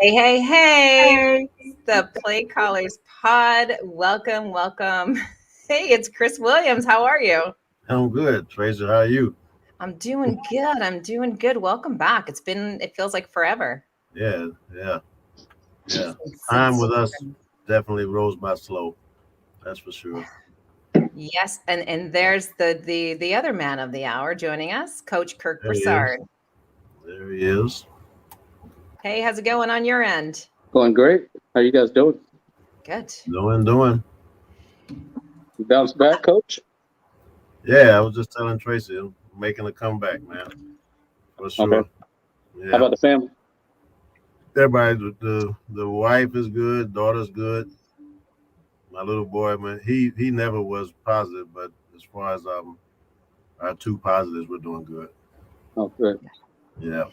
Hey, hey, hey, the Play Callers Pod. Welcome, welcome. Hey, it's Chris Williams. How are you? I'm good. Tracy, how are you? I'm doing good. I'm doing good. Welcome back. It feels like forever Yeah, yeah, yeah. Time since with us definitely rolls by slow. That's for sure. yes, and there's the other man of the hour joining us, Coach Kirk There he is. Broussard. There he is. Hey, how's it going on your end? Going great. How you guys doing? Good. Doing. You bounce back, coach? Yeah, I was just telling Tracy, I'm making a comeback, man. For Okay. sure. How Yeah. about the family? Everybody, the wife is good, daughter's good. My little boy, man, he never was positive, but as far as our two positives, we're doing good. Oh, good. Yeah.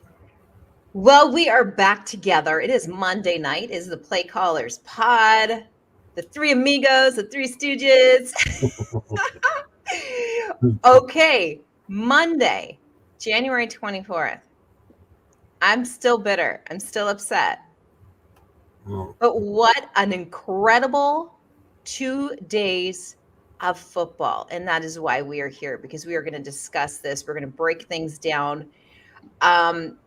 Well, we are back together. It is Monday night. It is the Play Callers Pod. The three amigos, the three stooges. Okay, Monday, January 24th. I'm still bitter. I'm still upset. Mm. But what an incredible 2 days of football. And that is why we are here, because we are going to discuss this. We're going to break things down. Um,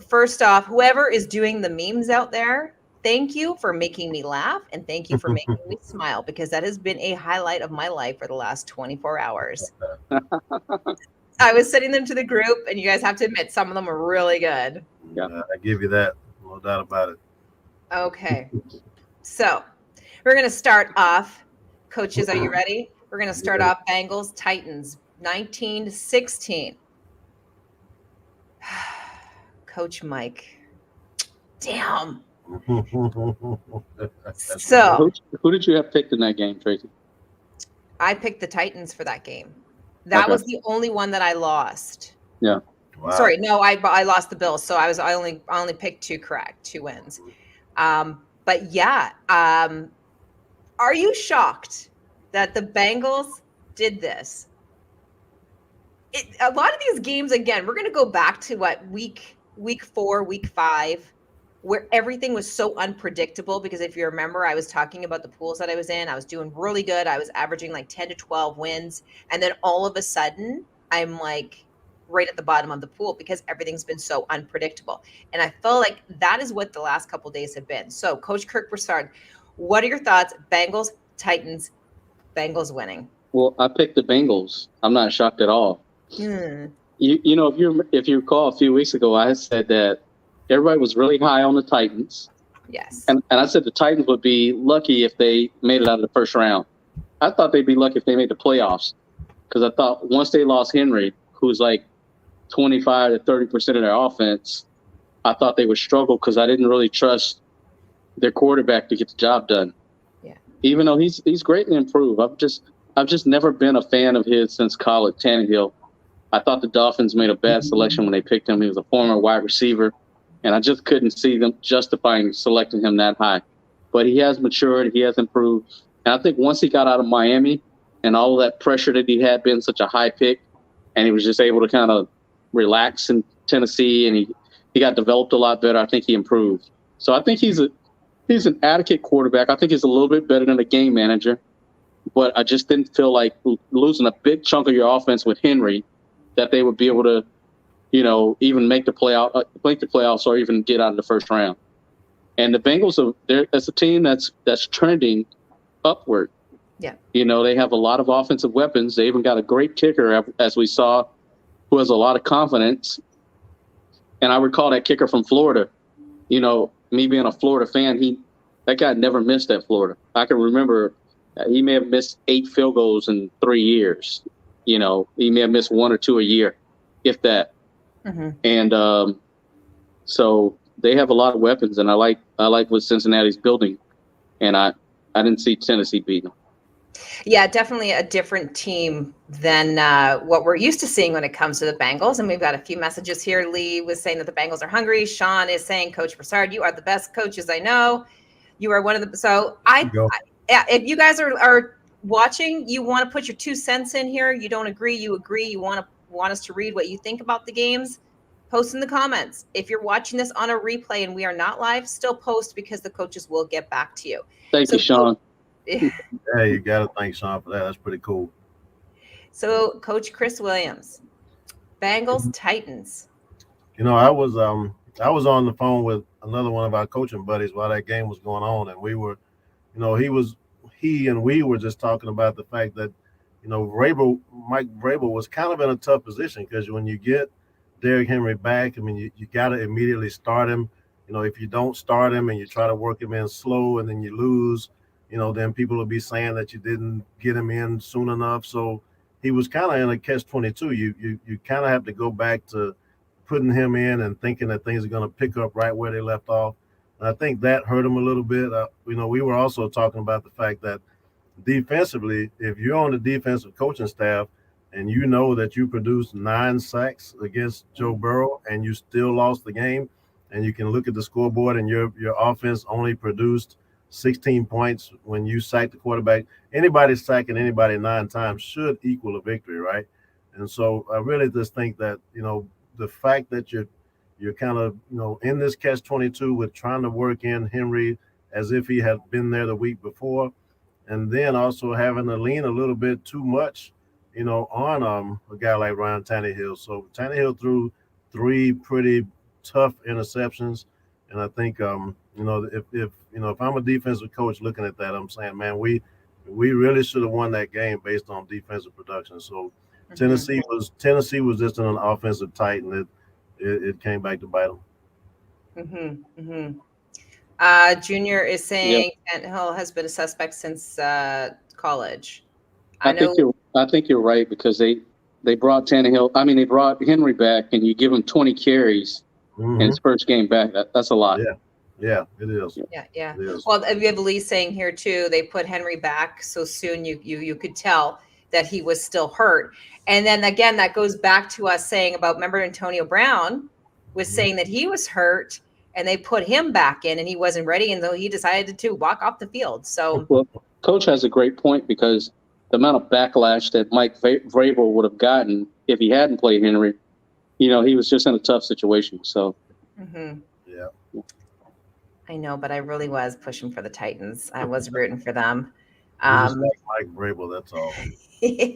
First off, whoever is doing the memes out there, thank you for making me laugh and thank you for making me smile, because that has been a highlight of my life for the last 24 hours. I was sending them to the group, and you guys have to admit some of them are really good. Yeah. I give you that. No doubt about it. Okay. So we're going to start off. Coaches, are you ready? We're going to start Yeah. off Bengals Titans 19-16. Coach Mike. Damn. So Who did you have picked in that game, Tracy? I picked the Titans for that game. That Okay. was the only one that I lost. Yeah. Wow. Sorry, no, I lost the Bills, so I only picked two correct, two wins. But yeah, are you shocked that the Bengals did this? A lot of these games, again, we're going to go back to what week 4, week 5, where everything was so unpredictable. Because if you remember, I was talking about the pools that I was in. I was doing really good. I was averaging like 10 to 12 wins, and then all of a sudden, I'm like right at the bottom of the pool because everything's been so unpredictable. And I feel like that is what the last couple of days have been. So, Coach Kirk Broussard, what are your thoughts? Bengals, Titans, Bengals winning. Well, I picked the Bengals. I'm not shocked at all. Hmm. You know, if you recall a few weeks ago, I had said that everybody was really high on the Titans, Yes. and I said the Titans would be lucky if they made it out of the first round. I thought they'd be lucky if they made the playoffs, because I thought once they lost Henry, who's like 25 to 30% of their offense, I thought they would struggle because I didn't really trust their quarterback to get the job done. Yeah. Even though he's greatly improved, I've just never been a fan of his since college. Tannehill. I thought the Dolphins made a bad selection when they picked him. He was a former wide receiver, and I just couldn't see them justifying selecting him that high. But he has matured. He has improved. And I think once he got out of Miami and all of that pressure that he had been such a high pick, and he was just able to kind of relax in Tennessee, and he got developed a lot better. I think he improved. So I think he's an adequate quarterback. I think he's a little bit better than a game manager. But I just didn't feel like losing a big chunk of your offense with Henry that they would be able to, even make the playoffs, or even get out of the first round. And the Bengals that's a team that's trending upward. Yeah. They have a lot of offensive weapons. They even got a great kicker, as we saw, who has a lot of confidence. And I recall that kicker from Florida. Me being a Florida fan, that guy never missed at Florida. I can remember he may have missed 8 field goals in 3 years. He may have missed 1 or 2 a year, if that. Mm-hmm. And so they have a lot of weapons, and I like what Cincinnati's building. And I didn't see Tennessee beating them. Yeah, definitely a different team than what we're used to seeing when it comes to the Bengals. And we've got a few messages here. Lee was saying that the Bengals are hungry. Sean is saying, Coach Broussard, you are the best coaches I know. You are one of the. So if you guys are watching, you want to put your 2 cents in here. You don't agree, you agree. You want us to read what you think about the games. Post in the comments. If you're watching this on a replay and we are not live, still post because the coaches will get back to you. Thank you, Sean. Yeah, you got to thank Sean for that. That's pretty cool. So, Coach Chris Williams, Bengals Titans. You know, I was on the phone with another one of our coaching buddies while that game was going on, and we were, you know, we were just talking about the fact that, you know, Mike Vrabel was kind of in a tough position because when you get Derrick Henry back, I mean, you got to immediately start him. You know, if you don't start him and you try to work him in slow and then you lose, you know, then people will be saying that you didn't get him in soon enough. So he was kind of in a catch-22. You kind of have to go back to putting him in and thinking that things are going to pick up right where they left off. And I think that hurt him a little bit. You know, we were also talking about the fact that defensively, if you're on the defensive coaching staff and you know that you produced 9 sacks against Joe Burrow and you still lost the game, and you can look at the scoreboard and your offense only produced 16 points when you sacked the quarterback, anybody sacking anybody 9 times should equal a victory, right? And so I really just think that, you know, the fact that you're kind of, you know, in this catch-22 with trying to work in Henry as if he had been there the week before, and then also having to lean a little bit too much, you know, on a guy like Ryan Tannehill. So Tannehill threw 3 pretty tough interceptions, and I think you know, if I'm a defensive coach looking at that, I'm saying, man, we really should have won that game based on defensive production. So Tennessee was just in an offensive tight, and it came back to bite them. Junior is saying Tannehill has been a suspect since college. I think you're right because they brought Tannehill. I mean, they brought Henry back, and you give him 20 carries in his first game back. That's a lot. Yeah, it is. Yeah. It is. Well, we have Lee saying here too, they put Henry back so soon you could tell that he was still hurt. And then again, that goes back to us saying about, remember Antonio Brown was saying that he was hurt and they put him back in and he wasn't ready. And though he decided to walk off the field. So well, Coach has a great point because the amount of backlash that Mike Vrabel would have gotten if he hadn't played Henry, you know, he was just in a tough situation. So, yeah. I know, but I really was pushing for the Titans. I was rooting for them. Just like Mike Vrabel, that's all. Yeah.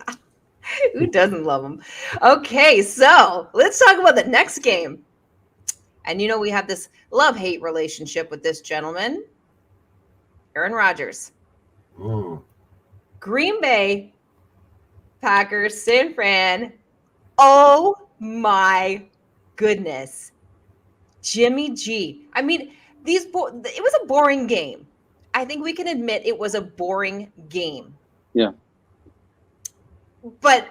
Who doesn't love him? Okay, so let's talk about the next game. And you know, we have this love-hate relationship with this gentleman, Aaron Rodgers. Green Bay Packers, San Fran. Oh my goodness. Jimmy G. I mean, it was a boring game. I think we can admit it was a boring game. Yeah. But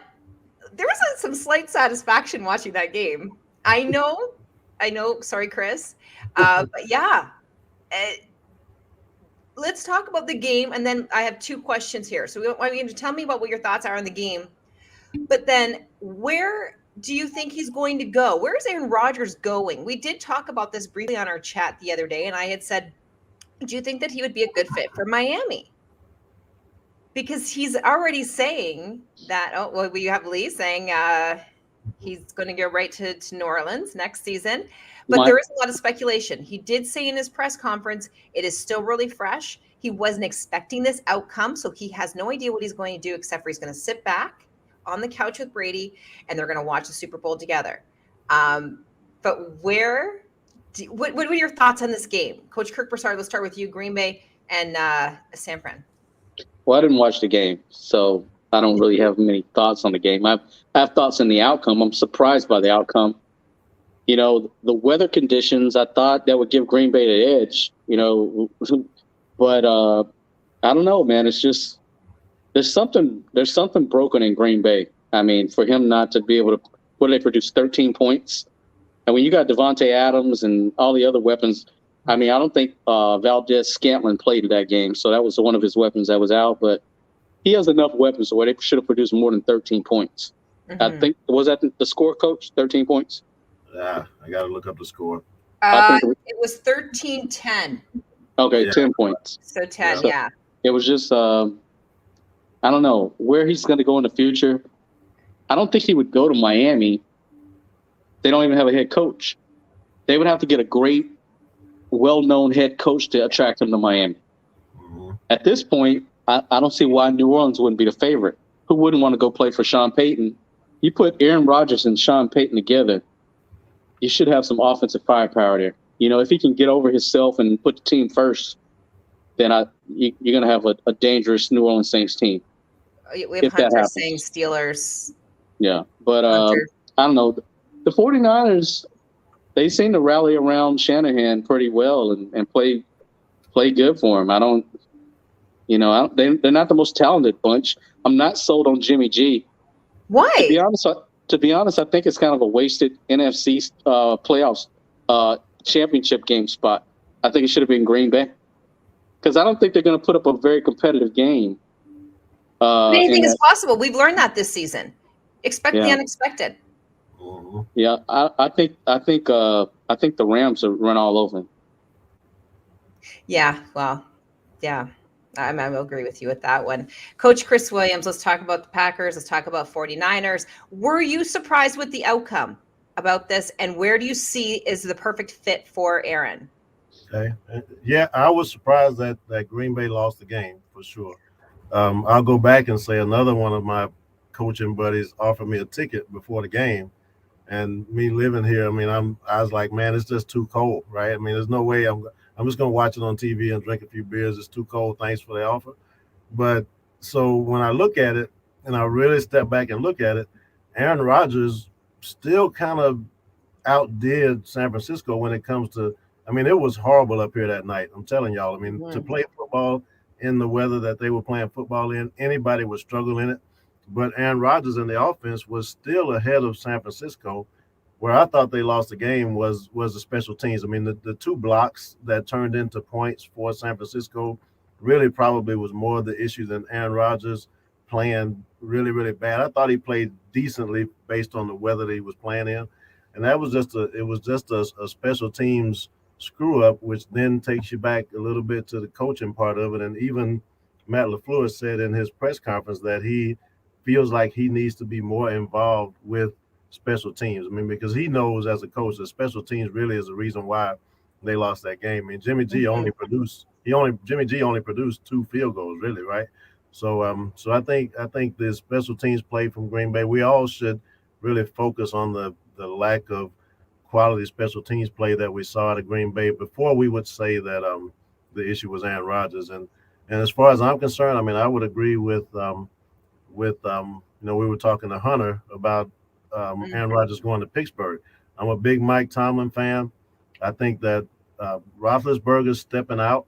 there was some slight satisfaction watching that game. I know. Sorry, Chris. But yeah. Let's talk about the game. And then I have 2 questions here. So I want you to tell me about what your thoughts are on the game. But then where do you think he's going to go? Where is Aaron Rodgers going? We did talk about this briefly on our chat the other day. And I had said, do you think that he would be a good fit for Miami? Because he's already saying that, we have Lee saying he's going to go right to New Orleans next season. But there is a lot of speculation. He did say in his press conference, it is still really fresh. He wasn't expecting this outcome, so he has no idea what he's going to do except for he's going to sit back on the couch with Brady, and they're going to watch the Super Bowl together. But what are your thoughts on this game? Coach Kirk Broussard, let's start with you, Green Bay and San Fran. Well, I didn't watch the game, so I don't really have many thoughts on the game. I have thoughts on the outcome. I'm surprised by the outcome. You know, the weather conditions, I thought that would give Green Bay the edge, you know, but I don't know, man. It's just there's something broken in Green Bay. I mean, for him not to be able to, what did they produce, 13 points? And when you got Devontae Adams and all the other weapons, I mean, I don't think Valdez-Scantling played in that game, so that was one of his weapons that was out. But he has enough weapons where they should have produced more than 13 points. I think, was that the score, Coach, 13 points? Yeah, I got to look up the score. It was 13-10. Okay, yeah. 10 points. So 10, yeah. It was just, I don't know, where he's going to go in the future. I don't think he would go to Miami. They don't even have a head coach. They would have to get a great, well-known head coach to attract him to Miami. Mm-hmm. At this point, I don't see why New Orleans wouldn't be the favorite. Who wouldn't want to go play for Sean Payton? You put Aaron Rodgers and Sean Payton together, you should have some offensive firepower there. You know, if he can get over himself and put the team first, then you're going to have a dangerous New Orleans Saints team. We have Hunter saying Steelers. Yeah, but I don't know. The 49ers, they seem to rally around Shanahan pretty well and play good for him. They're not the most talented bunch. I'm not sold on Jimmy G. Why? To be honest, I think it's kind of a wasted NFC playoffs championship game spot. I think it should have been Green Bay, because I don't think they're going to put up a very competitive game. Anything is possible. We've learned that this season. Expect the unexpected. Mm-hmm. Yeah, I think the Rams will run all over him. Yeah, well, yeah. I will agree with you with that one. Coach Chris Williams, let's talk about the Packers. Let's talk about 49ers. Were you surprised with the outcome about this? And where do you see is the perfect fit for Aaron? Okay. Yeah, I was surprised that Green Bay lost the game for sure. I'll go back and say another one of my coaching buddies offered me a ticket before the game. And me living here, I mean, I was like, man, it's just too cold, right? I mean, there's no way I'm just going to watch it on TV and drink a few beers. It's too cold. Thanks for the offer. But so when I look at it and I really step back and look at it, Aaron Rodgers still kind of outdid San Francisco when it comes to, I mean, it was horrible up here that night. I'm telling y'all, I mean, to play football in the weather that they were playing football in, anybody would struggle in it. But Aaron Rodgers in the offense was still ahead of San Francisco. Where I thought they lost the game was the special teams. I mean, the two blocks that turned into points for San Francisco really probably was more the issue than Aaron Rodgers playing really, really bad. I thought he played decently based on the weather that he was playing in. And that was just a special teams screw up, which then takes you back a little bit to the coaching part of it. And even Matt LaFleur said in his press conference that he feels like he needs to be more involved with special teams. I mean, because he knows as a coach that special teams really is the reason why they lost that game. I mean, Jimmy G only produced 2 field goals, really, right? So I think the special teams play from Green Bay, we all should really focus on the lack of quality special teams play that we saw at Green Bay before we would say that the issue was Aaron Rodgers. And as far as I'm concerned, I mean, I would agree with we were talking to Hunter about Aaron Rodgers going to Pittsburgh. I'm a big Mike Tomlin fan. I think that Roethlisberger stepping out,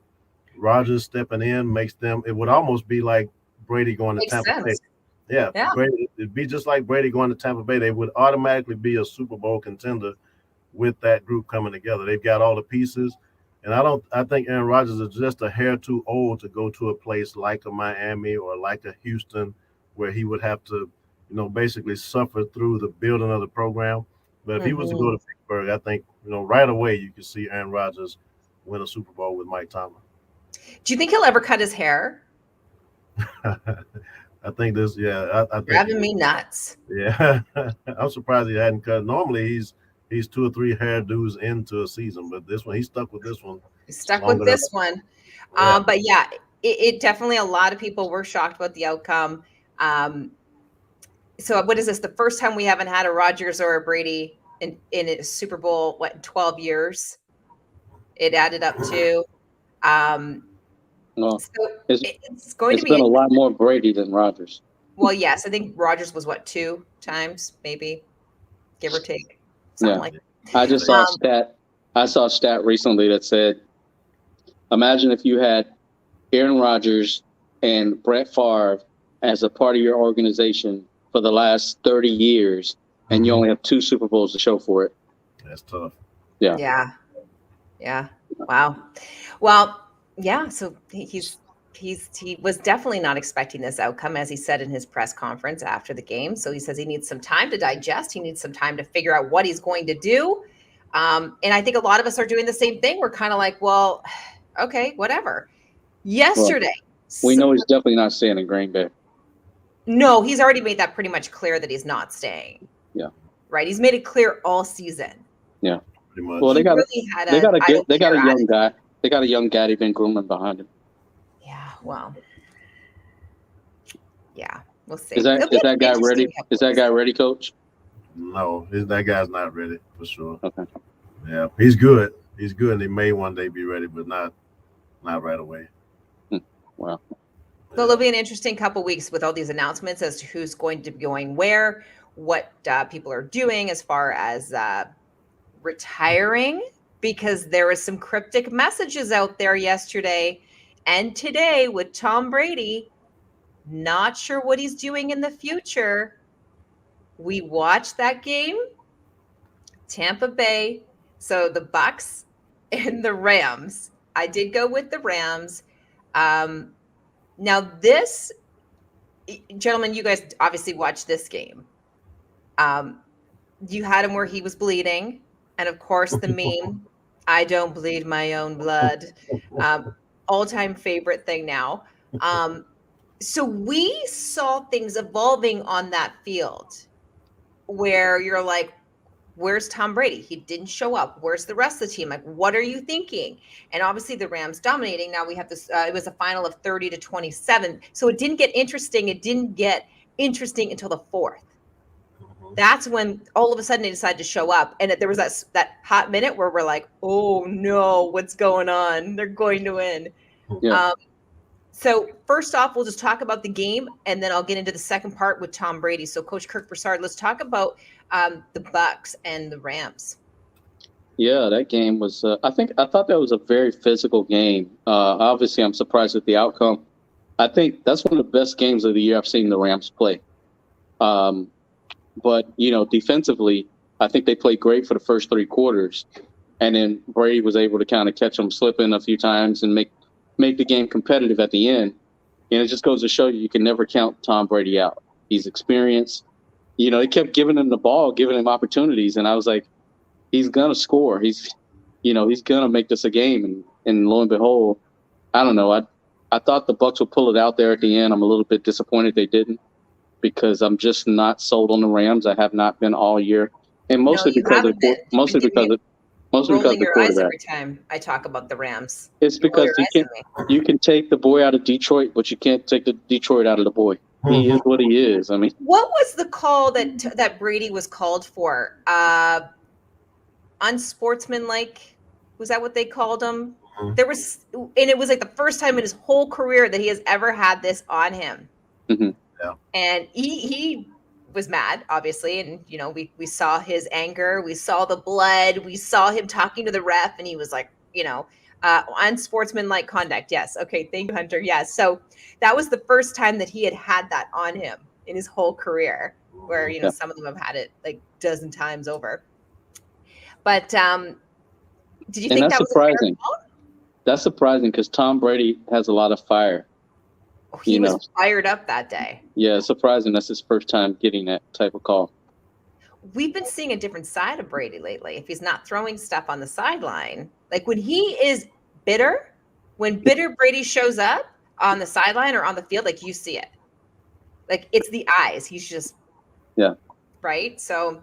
Rodgers stepping in makes them. It would almost be like Brady going to Tampa Bay. Yeah. Brady, it'd be just like Brady going to Tampa Bay. They would automatically be a Super Bowl contender with that group coming together. They've got all the pieces, and I think Aaron Rodgers is just a hair too old to go to a place like a Miami or like a Houston, where he would have to, basically suffer through the building of the program. But if he was to go to Pittsburgh, I think, right away you could see Aaron Rodgers win a Super Bowl with Mike Tomlin. Do you think he'll ever cut his hair? I think this, I think driving me nuts. Yeah, I'm surprised he hadn't cut. Normally he's 2 or 3 hairdos into a season, but this one he stuck with this one. He's stuck with this one. Yeah. But yeah, it definitely, a lot of people were shocked about the outcome. So what is this? The first time we haven't had a Rodgers or a Brady in a Super Bowl, in 12 years? It added up to. No, so it's going to be. It's been a lot more Brady than Rodgers. Well, yes, I think Rodgers was 2 times, maybe, give or take. Something like that. I just saw a stat. I saw a stat recently that said, imagine if you had Aaron Rodgers and Brett Favre as a part of your organization for the last 30 years, and you only have 2 Super Bowls to show for it. That's tough. Yeah. Wow. Well, yeah. So he was definitely not expecting this outcome, as he said in his press conference after the game. So he says he needs some time to digest. He needs some time to figure out what he's going to do. And I think a lot of us are doing the same thing. We're kind of like, well, okay, whatever. Yesterday. Well, we know he's definitely not staying in Green Bay. No, he's already made that pretty much clear that he's not staying. Yeah. right? He's made it clear all season. Yeah. Pretty much. Well, He really had they got a young attitude. guy. They got a young guy they've been grooming behind him. Yeah, well, yeah, we'll see. Is that guy ready? Is that guy ready, Coach? No, that guy's not ready for sure. Okay. Yeah, he's good. He's good, and he may one day be ready, but not right away. Wow. So it'll be an interesting couple weeks with all these announcements as to who's going to be going where, what people are doing as far as retiring, because there was some cryptic messages out there yesterday and today with Tom Brady. Not sure what he's doing in the future. We watched that game, Tampa Bay. So the Bucks and the Rams. I did go with the Rams. Now this, gentlemen, you guys obviously watched this game. You had him where he was bleeding. And of course the meme, I don't bleed my own blood. All-time favorite thing now. So we saw things evolving on that field where you're like, where's Tom Brady? He didn't show up. Where's the rest of the team? Like, what are you thinking? And obviously the Rams dominating. Now we have this, it was a final of 30-27. So it didn't get interesting. It didn't get interesting until the fourth. That's when all of a sudden they decided to show up. And there was that hot minute where we're like, oh no, what's going on? They're going to win. Yeah. So first off, we'll just talk about the game, and then I'll get into the second part with Tom Brady. So Coach Kirk Broussard, let's talk about the Bucks and the Rams. Yeah, that game was. I thought that was a very physical game. Obviously, I'm surprised at the outcome. I think that's one of the best games of the year I've seen the Rams play. But defensively, I think they played great for the first three quarters, and then Brady was able to kind of catch them slipping a few times and make the game competitive at the end. And it just goes to show you can never count Tom Brady out. He's experienced. They kept giving him the ball, giving him opportunities. And I was like, he's going to score. He's going to make this a game. And lo and behold, I don't know. I thought the Bucs would pull it out there at the end. I'm a little bit disappointed they didn't, because I'm just not sold on the Rams. I have not been all year. And mostly because of the quarterback. Your eyes every time I talk about the Rams. It's because you can take the boy out of Detroit, but you can't take the Detroit out of the boy. He is what he is. I mean, what was the call that Brady was called for? Unsportsmanlike, was that what they called him? There was, and it was like the first time in his whole career that he has ever had this on him. Mm-hmm. Yeah. And he was mad, obviously, and we saw his anger, we saw the blood, we saw him talking to the ref, and he was like, unsportsmanlike conduct. Yes, okay, thank you, Hunter. Yes, so that was the first time that he had that on him in his whole career, where some of them have had it like a dozen times over. But did you think that was surprising? That's surprising because Tom Brady has a lot of fire. He was fired up that day. Yeah, it's surprising. That's his first time getting that type of call. We've been seeing a different side of Brady lately. If he's not throwing stuff on the sideline, like when he is bitter, when bitter Brady shows up on the sideline or on the field, like you see it. Like it's the eyes. He's just, right? So,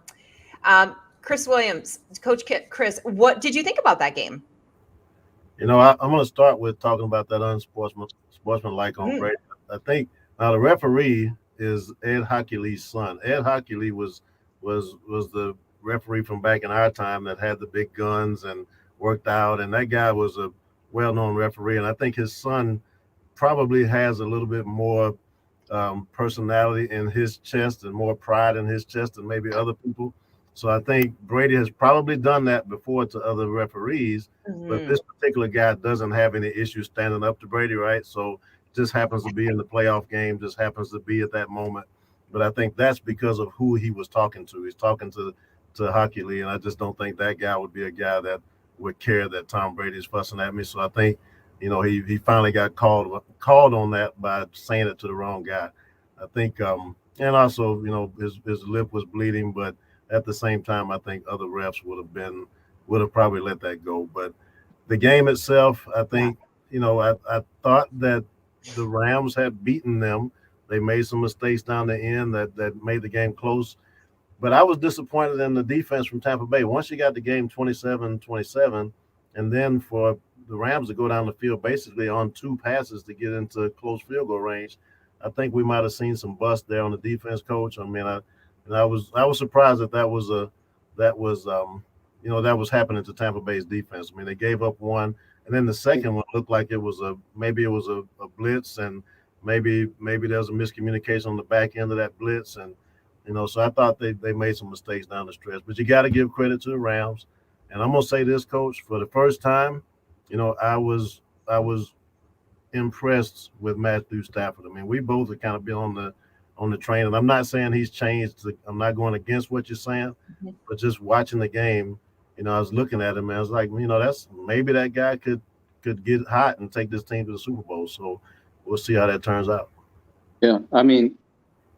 Chris Williams, Coach Chris, what did you think about that game? I'm going to start with talking about that unsportsmanlike on Brady. I think now the referee is Ed Hochuley's son. Ed Hochuley was the referee from back in our time that had the big guns and worked out, and that guy was a well-known referee. And I think his son probably has a little bit more personality in his chest and more pride in his chest than maybe other people. So I think Brady has probably done that before to other referees, but this particular guy doesn't have any issues standing up to Brady, right? So just happens to be in the playoff game, just happens to be at that moment. But I think that's because of who he was talking to. He's talking to Hochuley, and I just don't think that guy would be a guy that would care that Tom Brady's fussing at me. So I think, he finally got called on that by saying it to the wrong guy. I think, and also, his lip was bleeding, but at the same time, I think other refs would have probably let that go. But the game itself, I think, I thought that the Rams had beaten them. They made some mistakes down the end that made the game close. But I was disappointed in the defense from Tampa Bay. Once you got the game 27-27, and then for the Rams to go down the field basically on 2 passes to get into close field goal range, I think we might have seen some bust there on the defense, coach. I mean, I was surprised that was that was happening to Tampa Bay's defense. I mean, they gave up one, and then the second one looked like it was a blitz, and maybe there was a miscommunication on the back end of that blitz, and so I thought they made some mistakes down the stretch. But you got to give credit to the Rams, and I'm gonna say this, coach, for the first time, I was impressed with Matthew Stafford. I mean, we both have kind of been on the train, and I'm not saying he's changed. I'm not going against what you're saying, but just watching the game, I was looking at him and I was like, that's maybe that guy could get hot and take this team to the Super Bowl. So we'll see how that turns out. Yeah, I mean,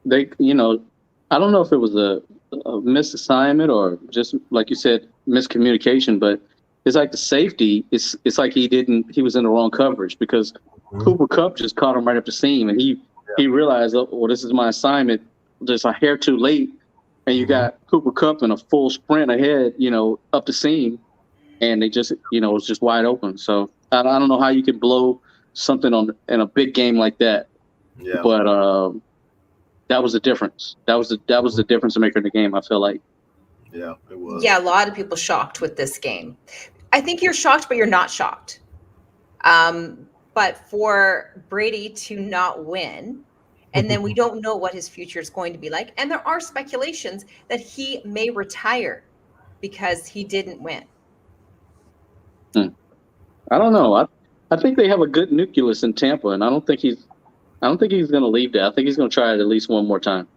they, I don't know if it was a misassignment or just like you said, miscommunication, but it's like the safety. It's like he was in the wrong coverage because Cooper Kupp just caught him right up the seam, and he realized, well, this is my assignment. Just a hair too late, and you got Cooper Kupp in a full sprint ahead, up the seam, and they just, it was just wide open. So I don't know how you can blow something in a big game like that. Yeah. But that was the difference. That was the difference maker in the game, I feel like. Yeah, it was. Yeah, a lot of people shocked with this game. I think you're shocked, but you're not shocked. But for Brady to not win, and then we don't know what his future is going to be like, and there are speculations that he may retire because he didn't win. I don't know. I think they have a good nucleus in Tampa, and I don't think he's going to leave there. I think he's going to try it at least one more time.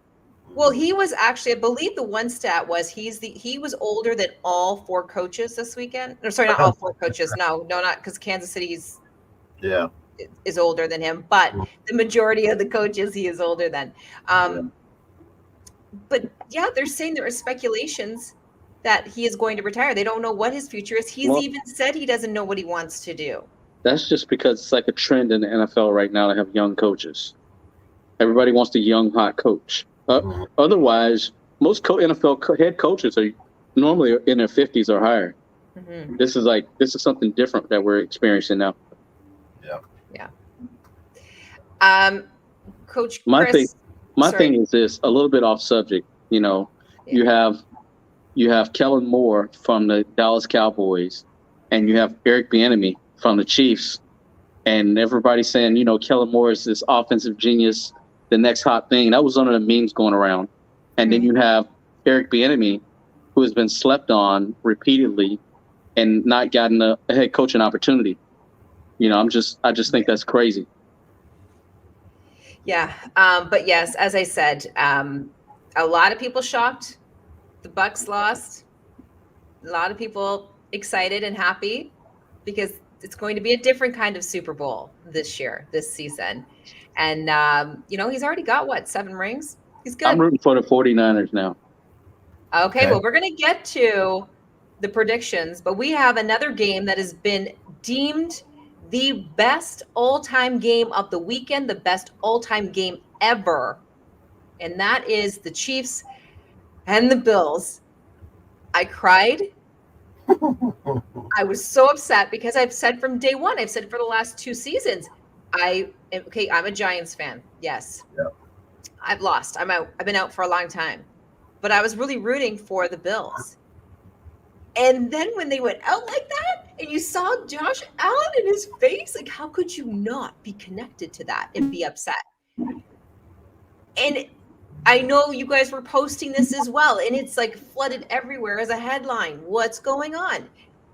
Well, he was actually, I believe the one stat was he was older than all 4 coaches this weekend. Or sorry, not all 4 coaches. No, not because Kansas City's is older than him, but the majority of the coaches he is older than. But yeah, they're saying there are speculations that he is going to retire. They don't know what his future is. He's even said he doesn't know what he wants to do. That's just because it's like a trend in the NFL right now to have young coaches. Everybody wants the young, hot coach. Otherwise, most NFL head coaches are normally in their 50s or higher. This is something different that we're experiencing now. Yeah. Coach Chris, my thing is this, a little bit off subject. You have Kellen Moore from the Dallas Cowboys, and you have Eric Bieniemy from the Chiefs, and everybody's saying, Kellen Moore is this offensive genius, the next hot thing. That was one of the memes going around. And then you have Eric Bieniemy, who has been slept on repeatedly and not gotten a head coaching opportunity. I just think that's crazy. Yeah. But yes, as I said, a lot of people shocked. The Bucs lost. A lot of people excited and happy because it's going to be a different kind of Super Bowl this season. And, he's already got 7 rings? He's good. I'm rooting for the 49ers now. Okay, well, we're going to get to the predictions, but we have another game that has been deemed the best all-time game of the weekend, the best all-time game ever. And that is the Chiefs and the Bills. I cried. I was so upset because I've said from day one, I've said for the last 2 seasons, I'm a Giants fan. Yes. Yeah. I've lost. I'm out. I've been out for a long time. But I was really rooting for the Bills. And then when they went out like that, and you saw Josh Allen in his face, like, how could you not be connected to that and be upset? And I know you guys were posting this as well, and it's like flooded everywhere as a headline. What's going on?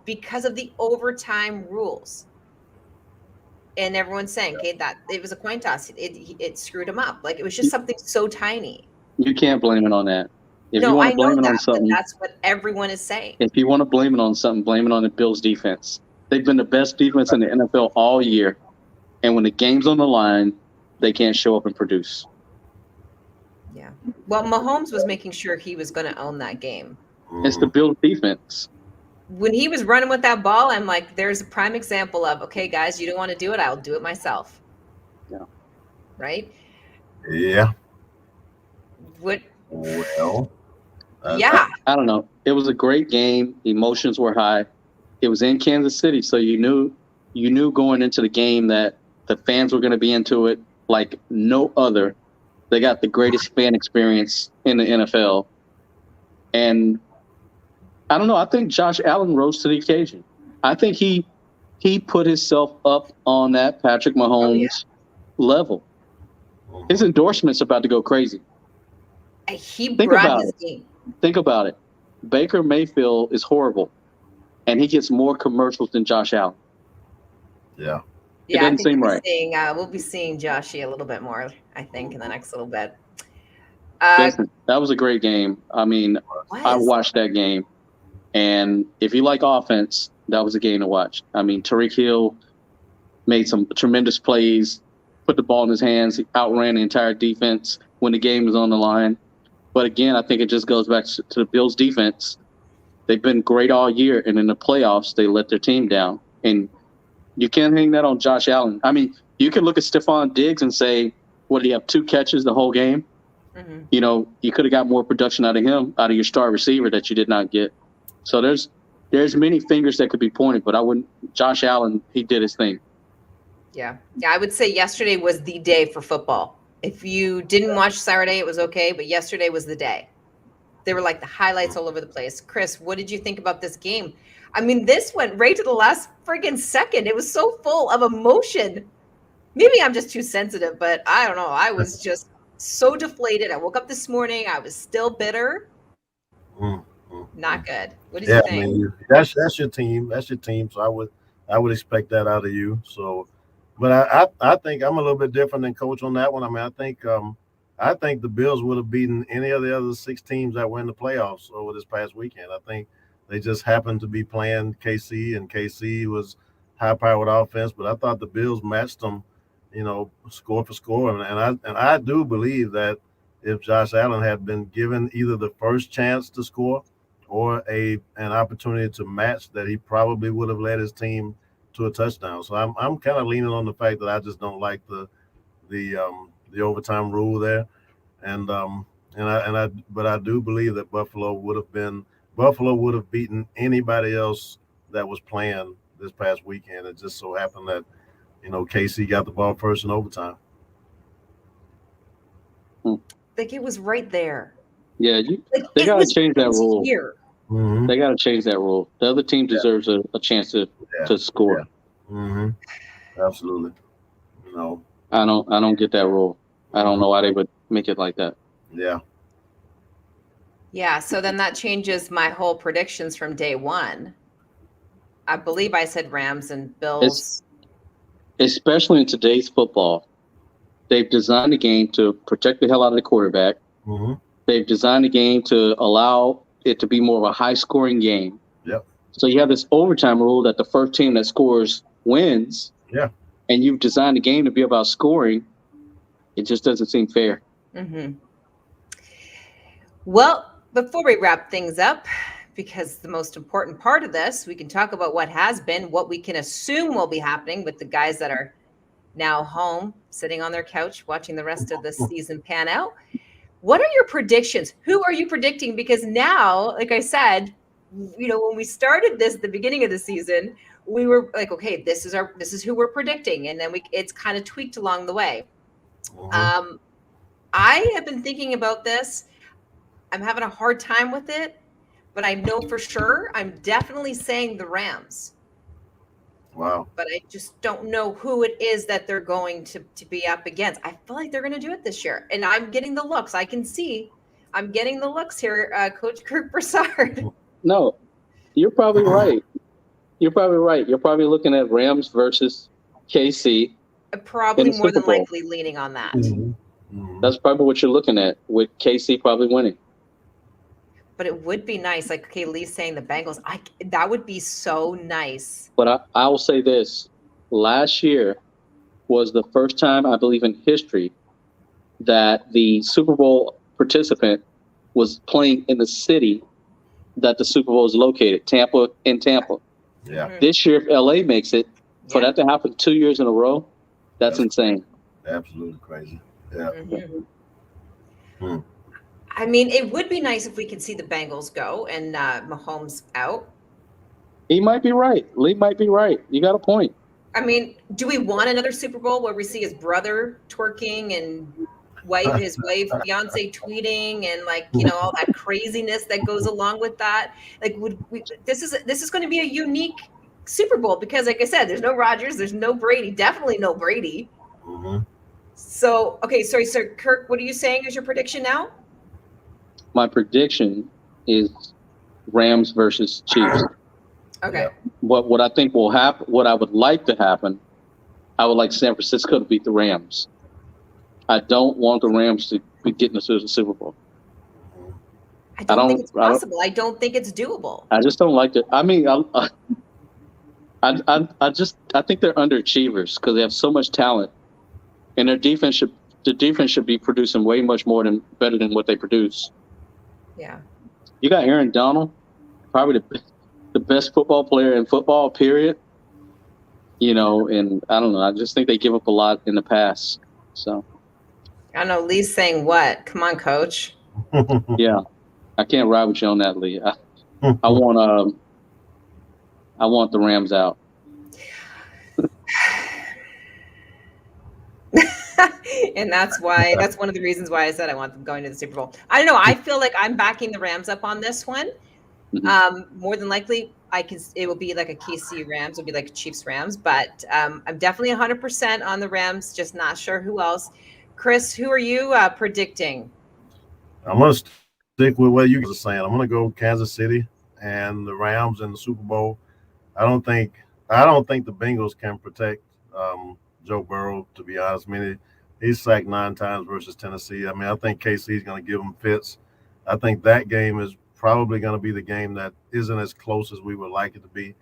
Because of the overtime rules. And everyone's saying, okay, that it was a coin toss. It screwed him up. Like, it was just something so tiny. You can't blame it on that. If no, you want I to blame know it that, on something, but that's what everyone is saying. If you want to blame it on something, blame it on the Bills defense. They've been the best defense in the NFL all year. And when the game's on the line, they can't show up and produce. Yeah. Well, Mahomes was making sure he was going to own that game. It's the Bills defense. When he was running with that ball, I'm like, there's a prime example of, okay, guys, you don't want to do it. I'll do it myself. Yeah. Right? Yeah. What? Well, Yeah. I don't know. It was a great game. Emotions were high. It was in Kansas City, so you knew going into the game that the fans were going to be into it like no other. They got the greatest fan experience in the NFL. And I don't know. I think Josh Allen rose to the occasion. I think he put himself up on that Patrick Mahomes level. His endorsement's about to go crazy. He Think brought about his it. game. Think about it. Baker Mayfield is horrible, and he gets more commercials than Josh Allen. Yeah. Yeah, doesn't seem right. We'll be seeing Joshy a little bit more, I think, in the next little bit. Listen, that was a great game. I mean, I watched that game, and if you like offense, that was a game to watch. I mean, Tyreek Hill made some tremendous plays, put the ball in his hands, he outran the entire defense when the game was on the line. But again, I think it just goes back to the Bills' defense. They've been great all year, and in the playoffs, they let their team down. And you can't hang that on Josh Allen. I mean, you can look at Stephon Diggs and say, what, did he have 2 catches the whole game? Mm-hmm. You know, you could have got more production out of him, out of your star receiver that you did not get. So there's many fingers that could be pointed, but I wouldn't. Josh Allen, he did his thing. Yeah, I would say yesterday was the day for football. If you didn't watch Saturday, it was okay, but yesterday was the day. They were like the highlights all over the place. Chris, what did you think about this game? I mean, this went right to the last friggin' second. It was so full of emotion. Maybe I'm just too sensitive, but I don't know. I was just so deflated. I woke up this morning. I was still bitter. Not good. What did you think? I mean, that's your team. That's your team. So I would expect that out of you. So, but I think I'm a little bit different than Coach on that one. I mean, I think the Bills would have beaten any of the other 6 teams that were in the playoffs over this past weekend. I think they just happened to be playing KC, and KC was high-powered offense. But I thought the Bills matched them, you know, score for score. And I do believe that if Josh Allen had been given either the first chance to score or an opportunity to match, that he probably would have led his team to a touchdown. So I'm kind of leaning on the fact that I just don't like the overtime rule there, but I do believe that Buffalo would have beaten anybody else that was playing this past weekend. It just so happened that, you know, KC got the ball first in overtime. Like, it was right there. Yeah, they got to change that rule. Mm-hmm. They got to change that rule. The other team deserves a chance to score. Yeah. Mm-hmm. Absolutely. You know, I don't get that rule. I don't know why they would make it like that. Yeah. Yeah, so then that changes my whole predictions from day one. I believe I said Rams and Bills. Especially in today's football, they've designed the game to protect the hell out of the quarterback. Mm-hmm. They've designed the game to allow it to be more of a high-scoring game. Yep. So you have this overtime rule that the first team that scores wins. Yeah. And you've designed the game to be about scoring. It just doesn't seem fair. Mm-hmm. Well, before we wrap things up, because the most important part of this, we can talk about what has been, what we can assume will be happening with the guys that are now home, sitting on their couch, watching the rest of the season pan out. What are your predictions? Who are you predicting? Because now, like I said, you know, when we started this at the beginning of the season, we were like, okay, this is who we're predicting. And then it's kind of tweaked along the way. Mm-hmm. I have been thinking about this. I'm having a hard time with it, but I know for sure I'm definitely saying the Rams. Wow. But I just don't know who it is that they're going to be up against. I feel like they're going to do it this year. And I'm getting the looks. I can see I'm getting the looks here, Coach Kirk Broussard. No, you're probably right. You're probably looking at Rams versus KC. Probably more than likely leaning on that. Mm-hmm. Mm-hmm. That's probably what you're looking at, with KC probably winning. But it would be nice, like, okay, Lee's saying the Bengals. That would be so nice. But I will say this. Last year was the first time, I believe, in history that the Super Bowl participant was playing in the city that the Super Bowl is located, Tampa. Yeah. Mm-hmm. This year, if LA makes it, for that to happen 2 years in a row, that's insane. Absolutely crazy. Yeah. Mm-hmm. I mean, it would be nice if we could see the Bengals go and Mahomes out. He might be right. Lee might be right. You got a point. I mean, do we want another Super Bowl where we see his brother twerking and his wife Beyonce tweeting and all that craziness that goes along with that? Like, this is going to be a unique Super Bowl because, like I said, there's no Rodgers, there's no Brady, definitely no Brady. Mm-hmm. So, okay, sorry, sir, Kirk, what are you saying is your prediction now? My prediction is Rams versus Chiefs. Okay. Yeah. What I think will happen, what I would like to happen, I would like San Francisco to beat the Rams. I don't want the Rams to be getting to the Super Bowl. I don't think it's possible. I don't think it's doable. I just don't like it. I mean, I think they're underachievers because they have so much talent, and the defense should be producing way much better than what they produce. Yeah. You got Aaron Donald, probably the best football player in football, period. And I don't know. I just think they give up a lot in the pass. So I don't know. Lee's saying what? Come on, coach. Yeah, I can't ride with you on that, Lee. I want the Rams out. And that's one of the reasons why I said I want them going to the Super Bowl. I don't know. I feel like I'm backing the Rams up on this one. Mm-hmm. More than likely, it will be like a KC Rams, it'll be like a Chiefs Rams, but I'm definitely 100% on the Rams, just not sure who else. Chris, who are you predicting? I'm going to stick with what you guys are saying. I'm going to go Kansas City and the Rams in the Super Bowl. I don't think the Bengals can protect Joe Burrow, to be honest. I mean, he's sacked 9 times versus Tennessee. I mean, I think KC's going to give him fits. I think that game is probably going to be the game that isn't as close as we would like it to be.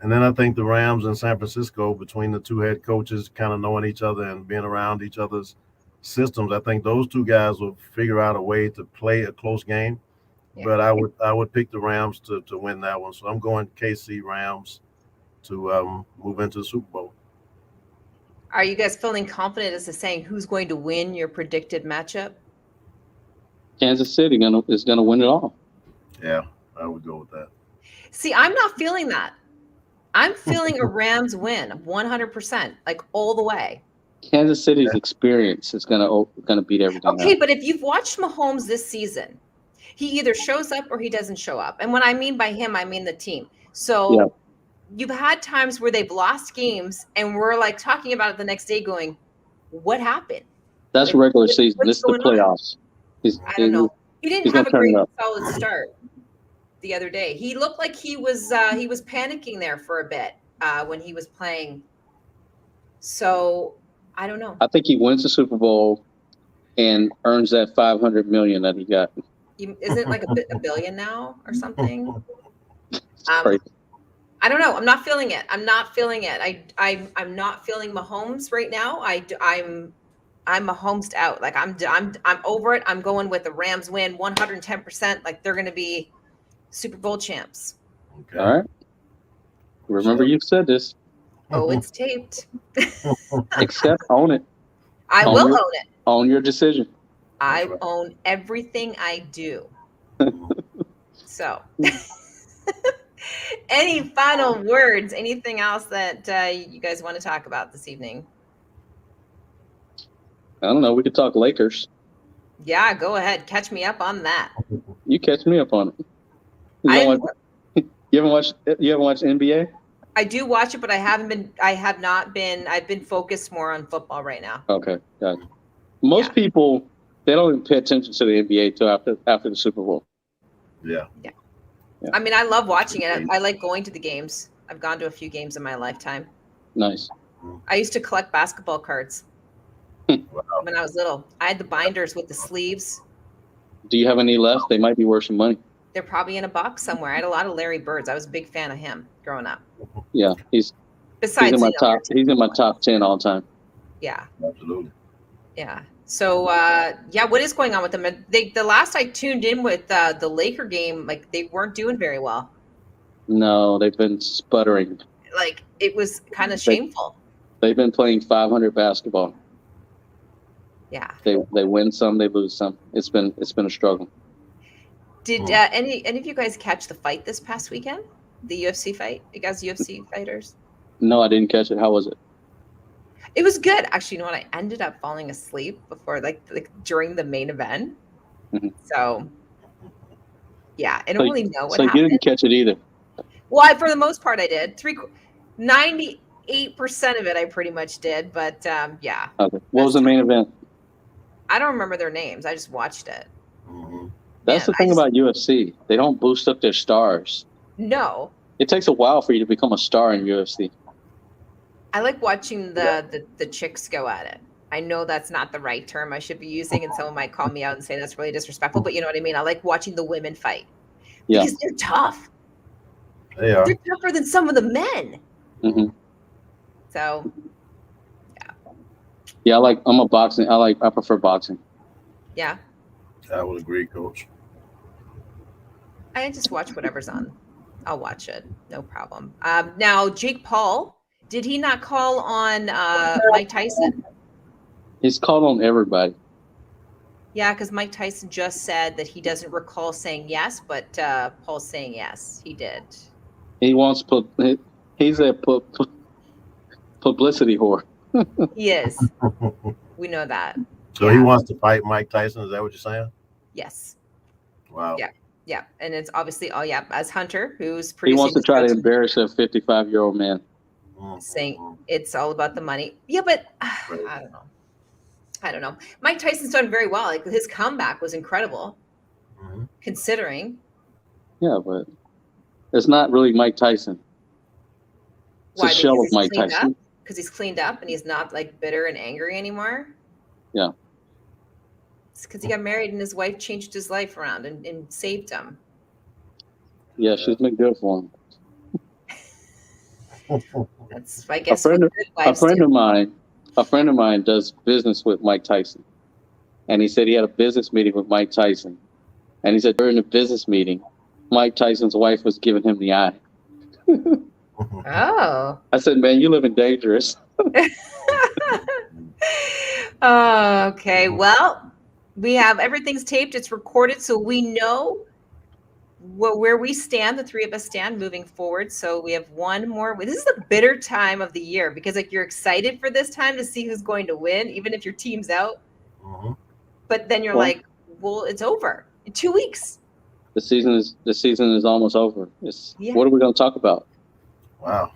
And then I think the Rams and San Francisco, between the two head coaches kind of knowing each other and being around each other's systems, I think those two guys will figure out a way to play a close game. Yeah. But I would pick the Rams to win that one. So I'm going KC Rams to move into the Super Bowl. Are you guys feeling confident as to saying who's going to win your predicted matchup? Kansas City is gonna win it all. Yeah, I would go with that. See, I'm not feeling that. I'm feeling a Rams win, 100%, like all the way. Kansas City's experience is gonna beat everything. Okay, but if you've watched Mahomes this season, he either shows up or he doesn't show up. And when I mean by him, I mean the team. So you've had times where they've lost games and we're like talking about it the next day going, what happened? That's regular season. This is the playoffs. I don't know. He didn't have a great solid start the other day. He looked like he was panicking there for a bit when he was playing. So I don't know. I think he wins the Super Bowl and earns that $500 million that he got. Isn't it like a billion now or something? Crazy. I don't know. I'm not feeling it. I'm not feeling it. I'm not feeling Mahomes right now. I'm Mahomes out. Like I'm over it. I'm going with the Rams win 110%. Like they're going to be Super Bowl champs. Okay. All right. Remember you said this. Oh, it's taped. Except own it. I will own it. Own your decision. I own everything I do. So, any final words? Anything else that you guys want to talk about this evening? I don't know. We could talk Lakers. Yeah, go ahead. Catch me up on that. You catch me up on it. You haven't watched NBA? I do watch it, but I've been focused more on football right now. Okay, got it. Most people, they don't even pay attention to the NBA till after the Super Bowl. Yeah. I mean, I love watching it. I like going to the games. I've gone to a few games in my lifetime. Nice. I used to collect basketball cards when I was little. I had the binders with the sleeves. Do you have any left? They might be worth some money. They're probably in a box somewhere. I had a lot of Larry Birds. I was a big fan of him growing up. Yeah, he's in my top 10 all time. Yeah. Absolutely. Yeah. So, what is going on with them? The last I tuned in with the Laker game, like they weren't doing very well. No, they've been sputtering. Like it was kind of shameful. They've been playing 500 basketball. Yeah. They win some, they lose some. It's been a struggle. Did any of you guys catch the fight this past weekend? The UFC fight? You guys UFC fighters? No, I didn't catch it. How was it? It was good. Actually, you know what? I ended up falling asleep before, like during the main event. Mhm. So, yeah, I don't really know what So you happened. didn't catch it either. Well, for the most part, I did. 98% of it, I pretty much did. But yeah, Okay. What was the main event? I don't remember their names. I just watched it. That's the thing about UFC. They don't boost up their stars. No, It takes a while for you to become a star in UFC. I like watching the chicks go at it. I know that's not the right term I should be using, and someone might call me out and say that's really disrespectful. But you know what I mean. I like watching the women fight because they're tough. They are. They're tougher than some of the men. Mm-hmm. So, yeah, I prefer boxing. Yeah. I would agree, Coach. I just watch whatever's on. I'll watch it. No problem. Now, Jake Paul, did he not call on Mike Tyson? He's called on everybody. Yeah, because Mike Tyson just said that he doesn't recall saying yes, but Paul's saying yes. He did. He wants he's a publicity whore. He is. We know that. So he wants to fight Mike Tyson. Is that what you're saying? Yes. Wow. Yeah. And it's obviously, as Hunter, who's He producing. wants to try to embarrass a 55-year-old man. Saying it's all about the money. Yeah, but I don't know. Mike Tyson's done very well. Like his comeback was incredible, considering. Yeah, but it's not really Mike Tyson. It's a shell of Mike Tyson. Because he's cleaned up and he's not like bitter and angry anymore. Yeah. It's because he got married and his wife changed his life around and saved him. Yeah, she's been good for him. That's, I guess, a friend of mine does business with Mike Tyson, and he said he had a business meeting with Mike Tyson, and he said during the business meeting, Mike Tyson's wife was giving him the eye. Oh. I said, man, you living dangerous. Okay. Well, we have everything's taped. It's recorded, so we know where we stand. The three of us stand moving forward. So we have one more. This is the bitter time of the year because like you're excited for this time to see who's going to win, even if your team's out. But then you're like, well, it's over in 2 weeks. The season is almost over. What are we going to talk about? Wow.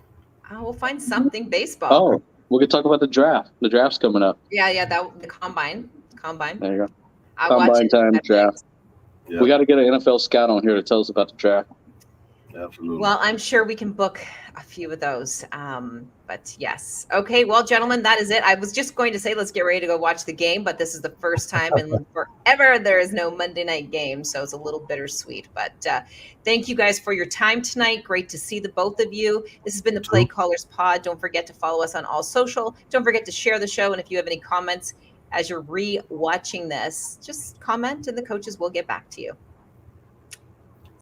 We'll find something baseball. Oh, we could talk about the draft. The draft's coming up. Yeah. The combine. There you go. Combine time draft. Yeah. We got to get an NFL scout on here to tell us about the draft. Absolutely. Well, I'm sure we can book a few of those. But yes. Okay. Well, gentlemen, that is it. I was just going to say, let's get ready to go watch the game, but this is the first time in forever there is no Monday night game. So it's a little bittersweet, but thank you guys for your time tonight. Great to see the both of you. This has been the Play Callers Pod. Don't forget to follow us on all social. Don't forget to share the show. And if you have any comments as you're re-watching this, just comment and the coaches will get back to you.